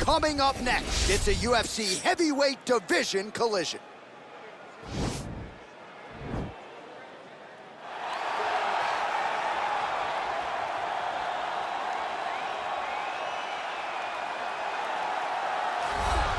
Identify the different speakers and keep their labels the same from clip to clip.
Speaker 1: Coming up next, it's a UFC heavyweight division collision.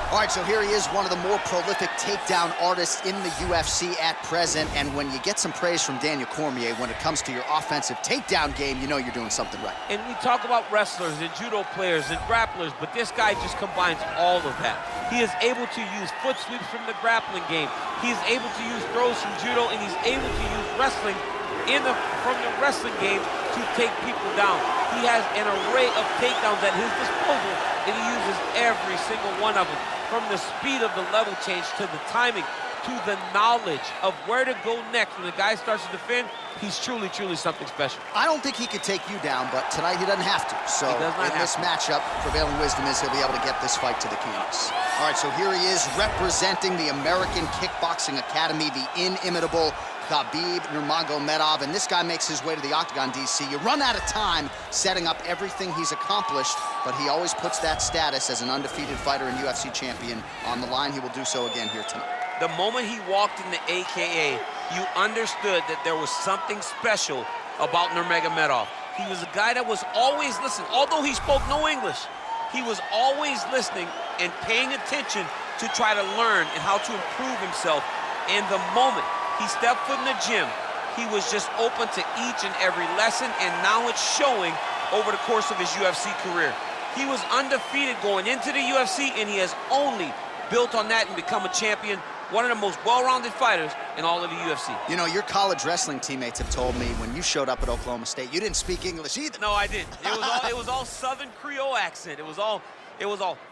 Speaker 1: All right, so here he is, one of the more prolific takedown artists in the UFC at present. And when you get some praise from Daniel Cormier when it comes to your offensive takedown game, you know you're doing something right.
Speaker 2: And we talk about wrestlers and judo players and grapplers, but this guy just combines all of that. He is able to use foot sweeps from the grappling game. He is able to use throws from judo, and he's able to use wrestling from the wrestling game to take people down. He has an array of takedowns at his disposal, and he uses every single one of them. From the speed of the level change to the timing to the knowledge of where to go next. When the guy starts to defend, he's truly, truly something special.
Speaker 1: I don't think he could take you down, but tonight he doesn't have to. So in this matchup, prevailing wisdom is he'll be able to get this fight to the canvas. All right, so here he is representing the American Kickboxing Academy, the inimitable Khabib Nurmagomedov, and this guy makes his way to the octagon, DC. You run out of time setting up everything he's accomplished, but he always puts that status as an undefeated fighter and UFC champion on the line. He will do so again here tonight.
Speaker 2: The moment he walked in the AKA, you understood that there was something special about Nurmagomedov. He was a guy that was always listening. Although he spoke no English, he was always listening and paying attention to try to learn and how to improve himself. And the moment he stepped foot in the gym, he was just open to each and every lesson, and now it's showing over the course of his UFC career. He was undefeated going into the UFC, and he has only built on that and become a champion, one of the most well-rounded fighters in all of the UFC. You know, your college wrestling teammates have told me when you showed up at Oklahoma State, you didn't speak English either. No, I didn't. It was all Southern Creole accent. It was all,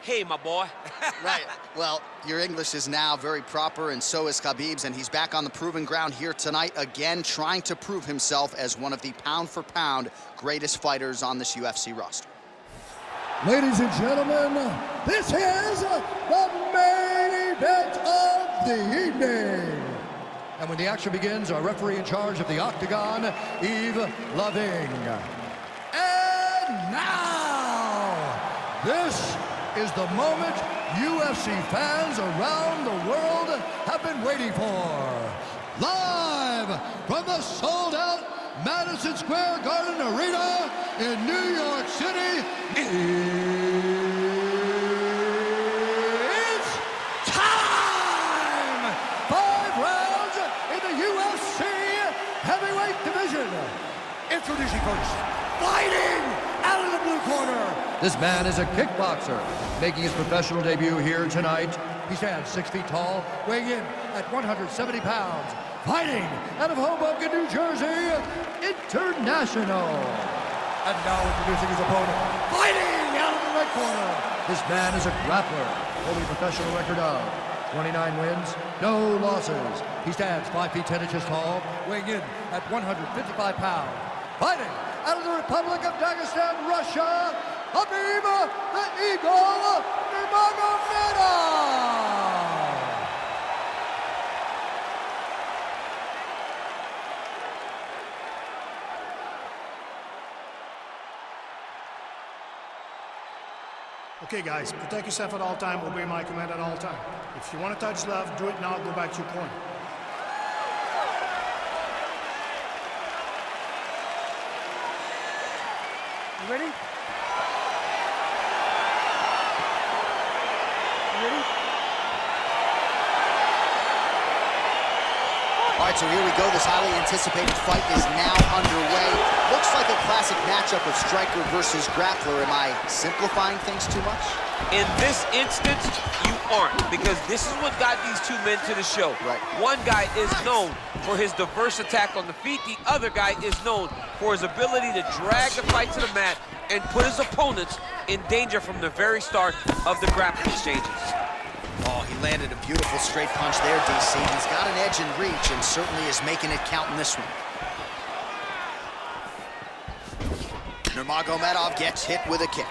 Speaker 2: hey, my boy.
Speaker 1: Right. Well, your English is now very proper, and so is Khabib's, and he's back on the proving ground here tonight, again, trying to prove himself as one of the pound-for-pound greatest fighters on this UFC roster.
Speaker 3: Ladies and gentlemen, this is the main event of the evening. And when the action begins, our referee in charge of the octagon, Yves Loving. And now, this is the moment UFC fans around the world have been waiting for. Live from the sold-out Madison Square Garden Arena in New York City, it's time! 5 rounds in the UFC heavyweight division. Introducing first, fighting out of the blue corner. This man is a kickboxer, making his professional debut here tonight. He stands 6 feet tall, weighing in at 170 pounds. Fighting out of Hoboken, New Jersey, International. And now introducing his opponent, fighting out of the red corner. This man is a grappler, holding a professional record of 29 wins, no losses. He stands 5 feet 10 inches tall, weighing in at 155 pounds. Fighting out of the Republic of Dagestan, Russia, Khabib the Eagle Nurmagomedov.
Speaker 4: Okay, guys, protect yourself at all time, obey my command at all time. If you want to touch left, do it now, go back to your corner. You ready? You ready?
Speaker 1: All right, so here we go. This highly anticipated fight is now underway. Looks like a classic matchup of striker versus grappler. Am I simplifying things too much?
Speaker 2: In this instance, you aren't, because this is what got these two men to the show.
Speaker 1: Right.
Speaker 2: One guy is known for his diverse attack on the feet. The other guy is known for his ability to drag the fight to the mat and put his opponents in danger from the very start of the grappling exchanges.
Speaker 1: Oh, he landed a beautiful straight punch there, DC. He's got an edge in reach and certainly is making it count in this one. Nurmagomedov gets hit with a kick.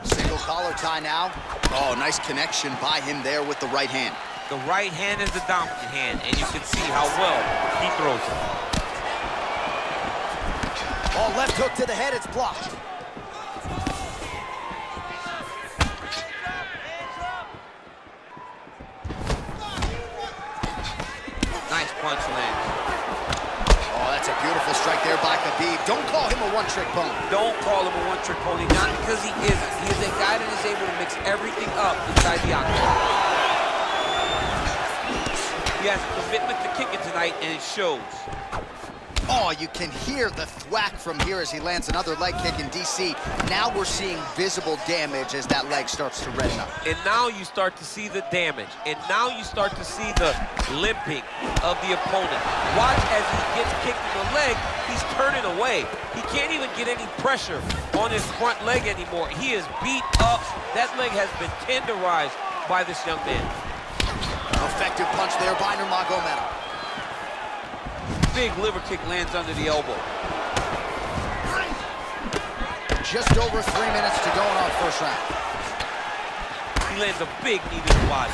Speaker 1: Single collar tie now. Oh, nice connection by him there with the right hand.
Speaker 2: The right hand is the dominant hand, and you can see how well he throws it.
Speaker 1: Oh, left hook to the head, it's blocked.
Speaker 2: punch lands.
Speaker 1: Oh, that's a beautiful strike there by Khabib. Don't call him a one-trick pony.
Speaker 2: Don't call him a one-trick pony, not because he isn't. He is a guy that is able to mix everything up inside the octagon. He has a commitment to kicking tonight, and it shows.
Speaker 1: Oh, you can hear the thwack from here as he lands another leg kick in DC. Now we're seeing visible damage as that leg starts to redden up.
Speaker 2: And now you start to see the damage. And now you start to see the limping of the opponent. Watch as he gets kicked in the leg, he's turning away. He can't even get any pressure on his front leg anymore. He is beat up. That leg has been tenderized by this young man.
Speaker 1: Effective punch there by Nurmagomedov.
Speaker 2: Big liver kick lands under the elbow.
Speaker 1: Just over 3 minutes to go in our first round.
Speaker 2: He lands a big knee to the body.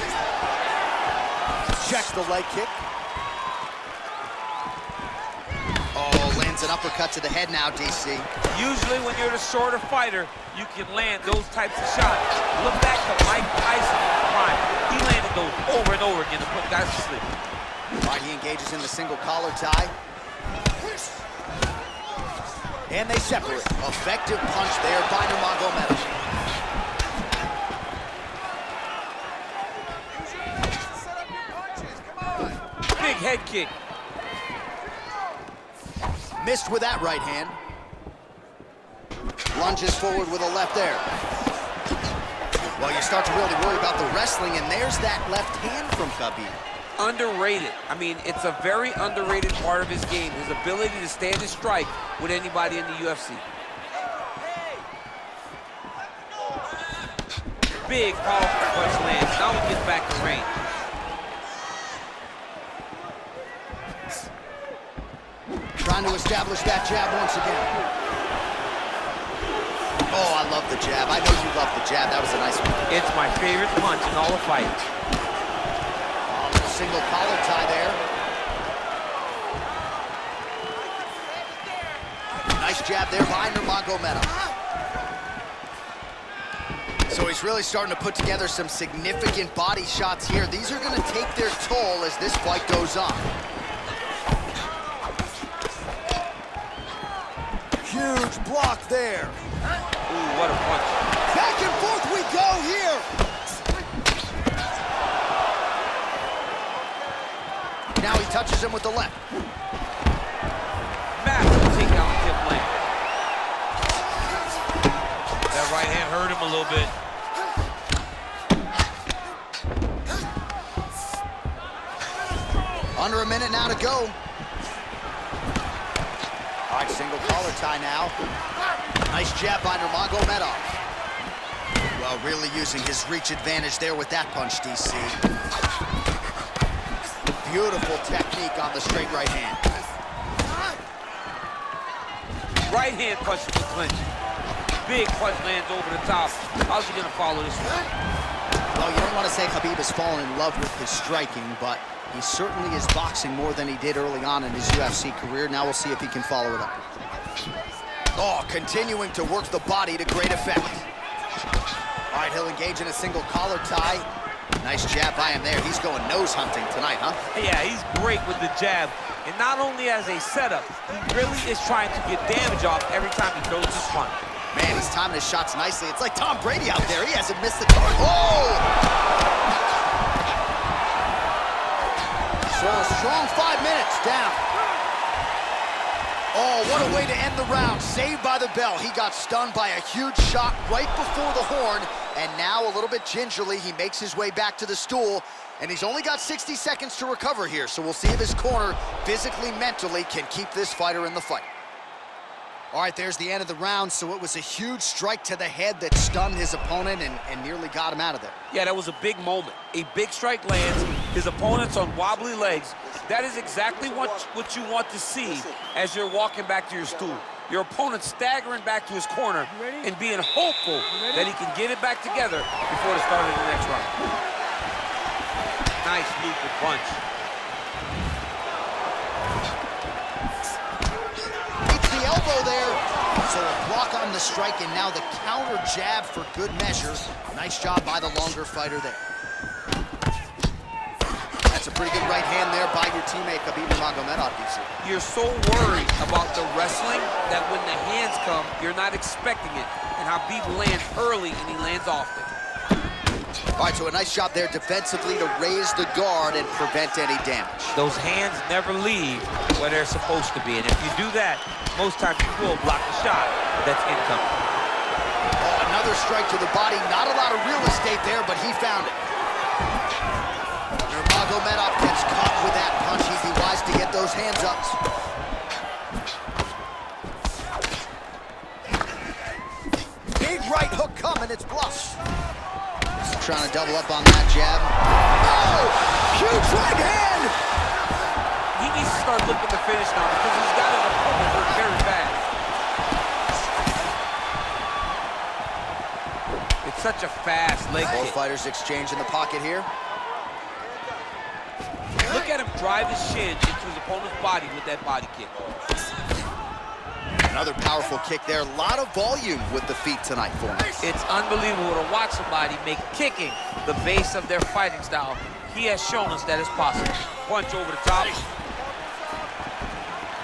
Speaker 1: Checks the leg kick. Oh, lands an uppercut to the head now, DC.
Speaker 2: Usually when you're the shorter fighter, you can land those types of shots. Look back to Mike Tyson in the prime. He landed those over and over again to put guys to sleep.
Speaker 1: All right, he engages in the single collar tie. And they separate. Effective punch there by Nurmagomedov.
Speaker 2: Big head kick.
Speaker 1: Missed with that right hand. Lunges forward with a left there. Well, you start to really worry about the wrestling, and there's that left hand from Khabib.
Speaker 2: Underrated. I mean, it's a very underrated part of his game, his ability to stand and strike with anybody in the UFC. Big, powerful punch lands. Now he gets back to range.
Speaker 1: Trying to establish that jab once again. Oh, I love the jab. I know you love the jab. That was a nice one.
Speaker 2: It's my favorite punch in all the fights.
Speaker 1: Single collar tie there. Nice jab there by Nurmagomedov. So he's really starting to put together some significant body shots here. These are going to take their toll as this fight goes on. Huge block there.
Speaker 2: Ooh, what a punch.
Speaker 1: Back and forth we go here. Now he touches him with the left.
Speaker 2: Massive takedown tip land. That right hand hurt him a little bit.
Speaker 1: Under a minute now to go. All right, single collar tie now. Nice jab by Nurmagomedov. Well, really using his reach advantage there with that punch, DC. Beautiful technique on the straight right hand.
Speaker 2: Right hand punch to the clinch. Big punch lands over the top. How's he gonna follow this one?
Speaker 1: Well, you don't want to say Khabib has fallen in love with his striking, but he certainly is boxing more than he did early on in his UFC career. Now we'll see if he can follow it up. Oh, continuing to work the body to great effect. All right, he'll engage in a single collar tie. Nice jab by him there. He's going nose hunting tonight, huh?
Speaker 2: Yeah, he's great with the jab. And not only as a setup, he really is trying to get damage off every time he throws his punch.
Speaker 1: Man, he's timing his shots nicely. It's like Tom Brady out there. He hasn't missed the target. Oh! So a strong 5 minutes down. Oh, what a way to end the round. Saved by the bell. He got stunned by a huge shot right before the horn. And now, a little bit gingerly, he makes his way back to the stool. And he's only got 60 seconds to recover here. So we'll see if his corner, physically, mentally, can keep this fighter in the fight. All right, there's the end of the round. So it was a huge strike to the head that stunned his opponent and nearly got him out of there.
Speaker 2: Yeah, that was a big moment. A big strike lands. His opponent's on wobbly legs. That is exactly what you want to see as you're walking back to your stool. Your opponent staggering back to his corner and being hopeful that he can get it back together before the start of the next round. Nice lethal punch.
Speaker 1: Beats the elbow there. So a block on the strike, and now the counter jab for good measure. Nice job by the longer fighter there. That That's a pretty good right hand there by your teammate, Khabib Nurmagomedov, DC.
Speaker 2: You're so worried about the wrestling that when the hands come, you're not expecting it. And Khabib lands early and he lands often.
Speaker 1: All right, so a nice job there defensively to raise the guard and prevent any damage.
Speaker 2: Those hands never leave where they're supposed to be. And if you do that, most times you will block the shot that's incoming.
Speaker 1: Oh, another strike to the body. Not a lot of real estate there, but he found it. Nurmagomedov gets caught with that punch. He'd be wise to get those hands up. Big right hook coming, it's bluffed. Trying to double up on that jab. Oh! Huge right hand!
Speaker 2: He needs to start looking to finish now because he's got his opponent hurt very bad. It's such a fast leg kick.
Speaker 1: Both fighters exchange in the pocket here.
Speaker 2: Look at him drive his shin into his opponent's body with that body kick.
Speaker 1: Another powerful kick there. A lot of volume with the feet tonight for him.
Speaker 2: It's unbelievable to watch somebody make kicking the base of their fighting style. He has shown us that it's possible. Punch over the top.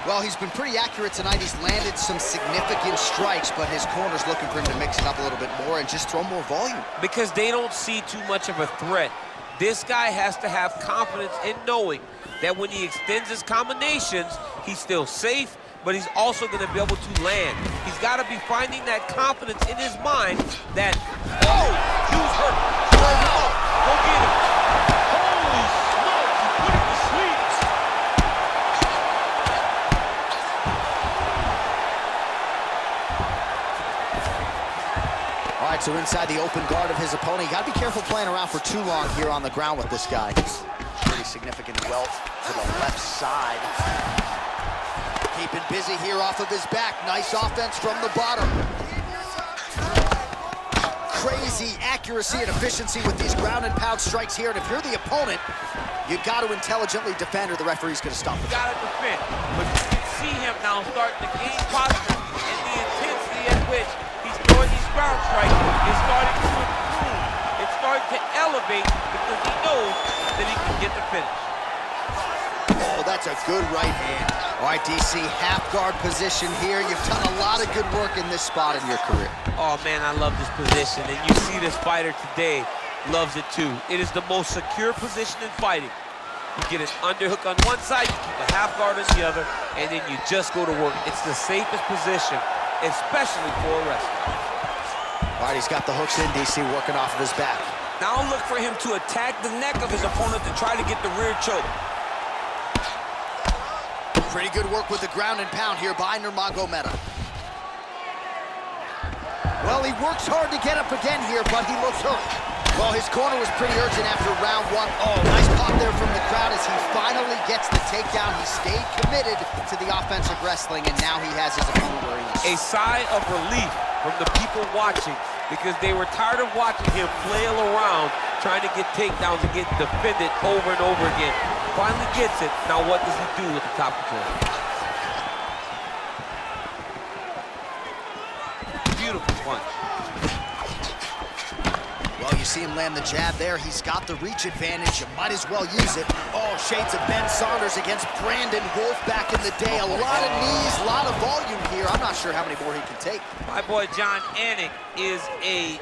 Speaker 1: Well, he's been pretty accurate tonight. He's landed some significant strikes, but his corner's looking for him to mix it up a little bit more and just throw more volume. Because
Speaker 2: they don't see too much of a threat. This guy has to have confidence in knowing that when he extends his combinations, he's still safe, but he's also going to be able to land. He's got to be finding that confidence in his mind that, oh, he was hurt. Oh, go get him. Holy smokes, he put him to sleep.
Speaker 1: All right, so inside the open guard of his opponent, you got to be careful playing around for too long here on the ground with this guy. Pretty significant welt to the left side. Keeping busy here off of his back. Nice offense from the bottom. Crazy accuracy and efficiency with these ground and pound strikes here. And if you're the opponent, you got to intelligently defend or the referee's going to stop it.
Speaker 2: You got to defend. But you can see him now starting to gain posture and the intensity at which he's throwing these ground strikes is starting to improve. It's starting to elevate because he knows that he can get the finish.
Speaker 1: Oh, that's a good right hand. All right, DC, half guard position here. You've done a lot of good work in this spot in your career.
Speaker 2: Oh, man, I love this position. And you see this fighter today loves it, too. It is the most secure position in fighting. You get an underhook on one side, you keep a half guard on the other, and then you just go to work. It's the safest position, especially for a wrestler.
Speaker 1: All right, he's got the hooks in, DC, working off of his back.
Speaker 2: Now look for him to attack the neck of his opponent to try to get the rear choke.
Speaker 1: Pretty good work with the ground and pound here by Nurmagomedov. Well, he works hard to get up again here, but he looks hurt. Well, his corner was pretty urgent after round one. Oh, nice pop there from the crowd as he finally gets the takedown. He stayed committed to the offensive wrestling, and now he has his opponent where he is.
Speaker 2: A sigh of relief from the people watching because they were tired of watching him flail around trying to get takedowns and get defended over and over again. Finally gets it. Now what does he do with the top control? Beautiful punch.
Speaker 1: Well, you see him land the jab there. He's got the reach advantage. You might as well use it. Oh, shades of Ben Saunders against Brandon Wolf back in the day. A lot of knees, a lot of volume here. I'm not sure how many more he can take.
Speaker 2: My boy John Anik is a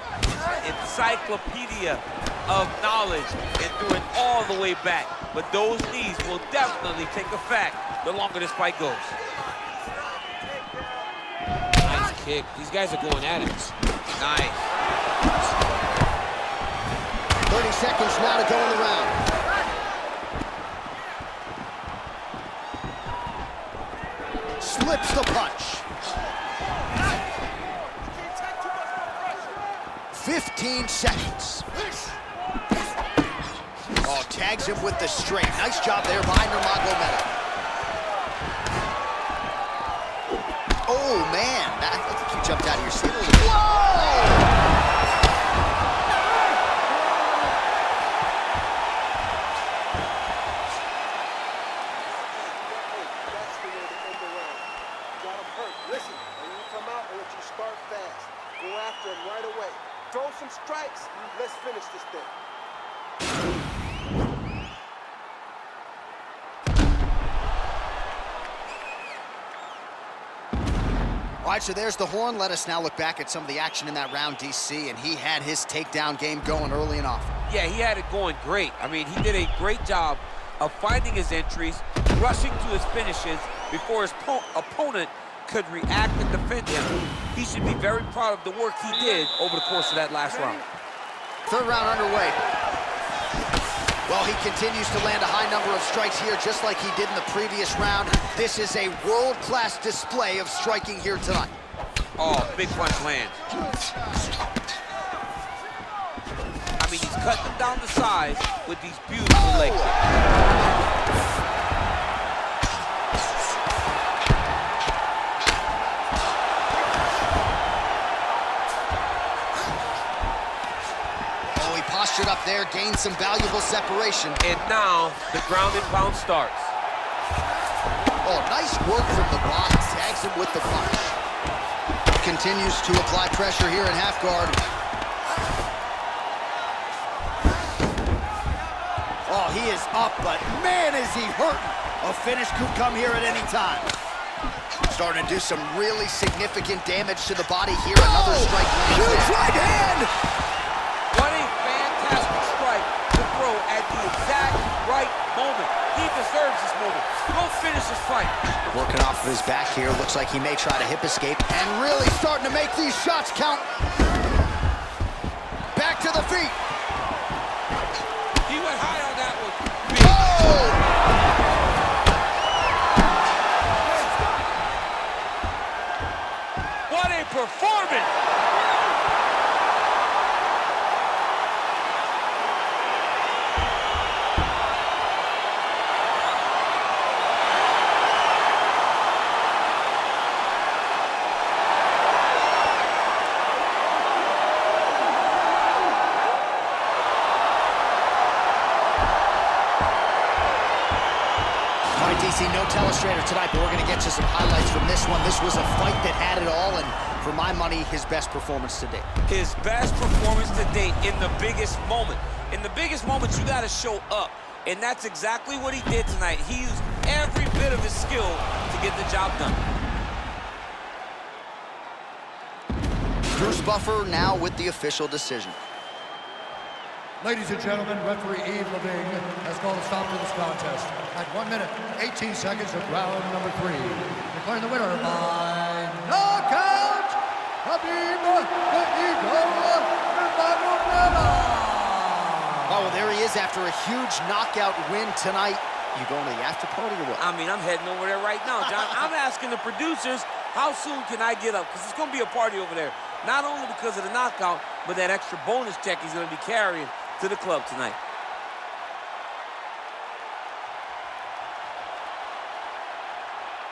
Speaker 2: encyclopedia of knowledge and threw it all the way back. But those knees will definitely take effect the longer this fight goes. Nice kick. These guys are going at it. Nice.
Speaker 1: 30 seconds now to go in the round. Slips the punch. 15 seconds. Oh, tags him with the straight. Nice job there by Nurmagomedov. Oh, man. I think you jumped out of your seat a little bit. Whoa!
Speaker 5: Listen, when you come out, I want you to start fast. Go after him right away. Throw some strikes. Let's finish this thing.
Speaker 1: All right, so there's the horn. Let us now look back at some of the action in that round, DC, and he had his takedown game going early and often.
Speaker 2: Yeah, he had it going great. I mean, he did a great job of finding his entries, rushing to his finishes before his opponent could react and defend him. He should be very proud of the work he did over the course of that last round.
Speaker 1: Third round underway. Well, he continues to land a high number of strikes here, just like he did in the previous round. This is a world-class display of striking here tonight.
Speaker 2: Oh, big punch lands. I mean, he's cutting them down the sides with these beautiful leg kicks.
Speaker 1: Postured up there, gained some valuable separation.
Speaker 2: And now the ground and pound starts.
Speaker 1: Oh, nice work from the box. Tags him with the punch. Continues to apply pressure here in half guard. Oh, he is up, but man, is he hurting. A finish could come here at any time. Starting to do some really significant damage to the body here. Another strike. Huge right hand!
Speaker 2: What a fantastic strike to throw at the exact right moment. He deserves this moment. Go finish this fight.
Speaker 1: Working off of his back here. Looks like he may try to hip escape. And really starting to make these shots count. Back to the feet.
Speaker 2: He went high on that one. Oh! What a performance!
Speaker 1: DC, no telestrator tonight, but we're going to get you some highlights from this one. This was a fight that had it all, and for my money, his best performance to date.
Speaker 2: His best performance to date in the biggest moment. In the biggest moments, you got to show up, and that's exactly what he did tonight. He used every bit of his skill to get the job done.
Speaker 1: Bruce Buffer now with the official decision.
Speaker 3: Ladies and gentlemen, referee Yves Levine has called a stop to this contest at 1 minute, 18 seconds of round number 3. Declaring the winner by knockout, Khabib Nurmagomedov.
Speaker 1: Oh, well, there he is after a huge knockout win tonight. You going to the after party or what?
Speaker 2: I mean, I'm heading over there right now, John. I'm asking the producers, how soon can I get up? Because it's going to be a party over there. Not only because of the knockout, but that extra bonus check he's going to be carrying to the club tonight.